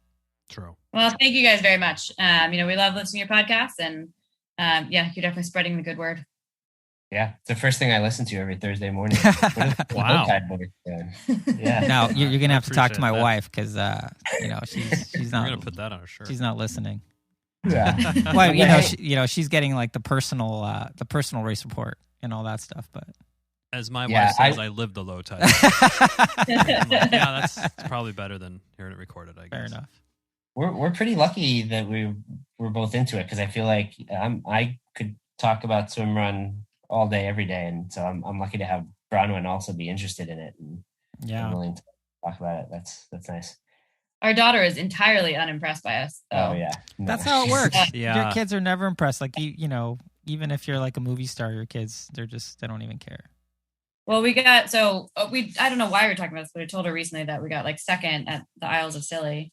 True. Well, thank you guys very much. We love listening to your podcast, and you're definitely spreading the good word. Yeah, it's the first thing I listen to every Thursday morning. Wow. Yeah. Now you're gonna have to talk to my appreciate that. wife because she's We're not. going to put that on a shirt. She's not listening. Yeah. Well, she's getting like the personal race report and all that stuff. But As my wife says, I live the low tide. I'm like, that's probably better than hearing it recorded, I guess. fair enough. We're pretty lucky that we're both into it, because I feel like I could talk about swimrun all day, every day, and so I'm lucky to have Bronwen also be interested in it and willing to talk about it. That's nice. Our daughter is entirely unimpressed by us. So. Oh yeah, That's how it works. Yeah. Your kids are never impressed. Like even if you're like a movie star, your kids they don't even care. Well, we got I don't know why we're talking about this, but I told her recently that we got like second at the Isles of Scilly.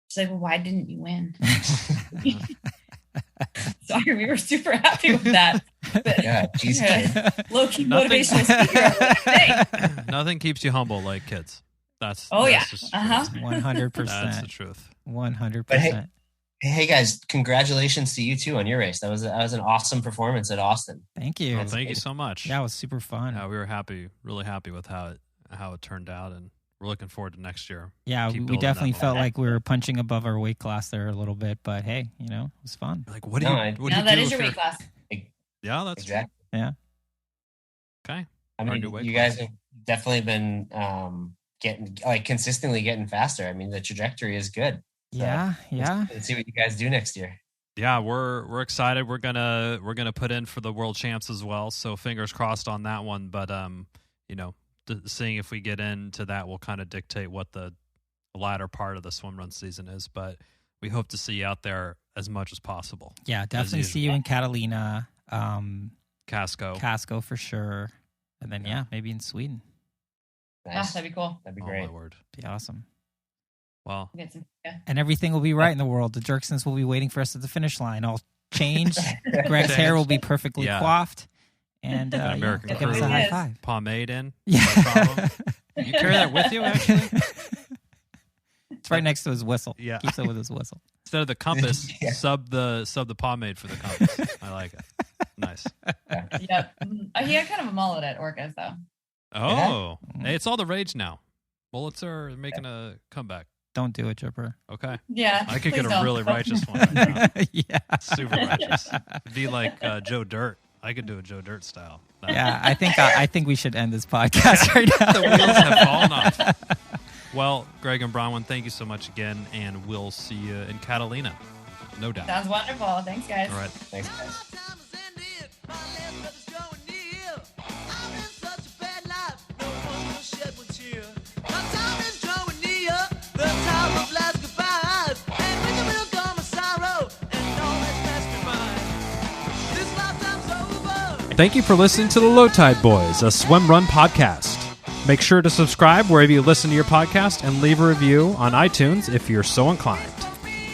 She's like, well, why didn't you win? Sorry, we were super happy with that. But, Yeah, geez, kid. low-key motivational speaker. Nothing keeps you humble like kids. That's Oh, yeah. just 100%. That's the truth. 100%. Hey guys, congratulations to you too on your race. That was an awesome performance at Austin. Thank you. Well, thank you so much. Yeah, it was super fun. We were really happy with how it turned out, and we're looking forward to next year. Yeah, Keep we building definitely that felt momentum. like we were punching above our weight class there a little bit, but hey, it was fun. Like, what do No, you Now do that is if your you're- weight class. Yeah, that's true. Exactly. Yeah. Okay. I Our mean, new weight you class. guys have definitely been consistently getting faster. I mean, the trajectory is good. So Yeah. Let's see what you guys do next year. Yeah, we're excited. We're gonna put in for the world champs as well. So fingers crossed on that one. But seeing if we get into that will kind of dictate what the latter part of the swimrun season is. But we hope to see you out there as much as possible. Yeah, definitely see you in Catalina, Casco for sure. And then, maybe in Sweden. Nice. That'd be cool. That'd be Oh, great. my word. Be awesome. Well, We'll get some, And everything will be right in the world. The Dierksens will be waiting for us at the finish line. All changed. Greg's hair will be perfectly coiffed. And Got American give us Crew. a high Yes. five. pomade in. Yeah. No problem. You carry that with you, actually? It's right next to his whistle. Yeah. Keeps it with his whistle. Instead of the compass, Yeah. sub the pomade for the compass. I like it. Nice. Yep. He had kind of a mullet at Orcas, though. Oh, hey, it's all the rage now. Bullets are making a comeback. Don't do it, Chipper. Okay. Yeah. I could please get a don't. really righteous one right now. Yeah. Super righteous. It'd be like Joe Dirt. I could do a Joe Dirt style. Nice. Yeah, I think we should end this podcast right now. The wheels have fallen off. Well, Greg and Bronwen, thank you so much again, and we'll see you in Catalina. No doubt. Sounds wonderful. Thanks, guys. All right. Thanks, guys. Thank you for listening to the Löw Tide Böyz, a Swimrun podcast. Make sure to subscribe wherever you listen to your podcast and leave a review on iTunes if you're so inclined.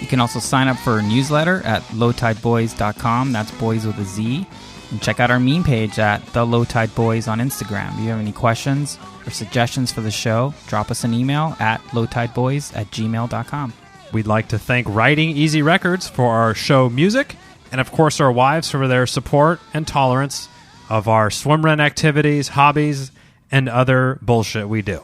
You can also sign up for a newsletter at lowtideboys.com. That's boys with a Z. And check out our meme page at The Löw Tide Böyz on Instagram. If you have any questions or suggestions for the show, drop us an email at lowtideboys@gmail.com. We'd like to thank Writing Easy Records for our show music, and of course our wives for their support and tolerance of our swimrun activities, hobbies, and other bullshit we do.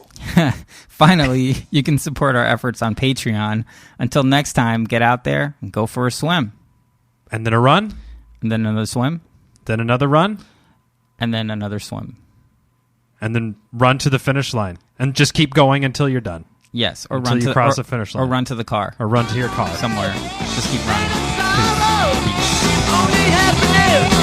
Finally, you can support our efforts on Patreon. Until next time, get out there and go for a swim. And then a run, And then another swim. then another run, And then another swim. and then run to the finish line and just keep going until you're done. Yes, or until run you to cross the finish line, or run to the car, or run to your car somewhere. Just keep running. Only happiness.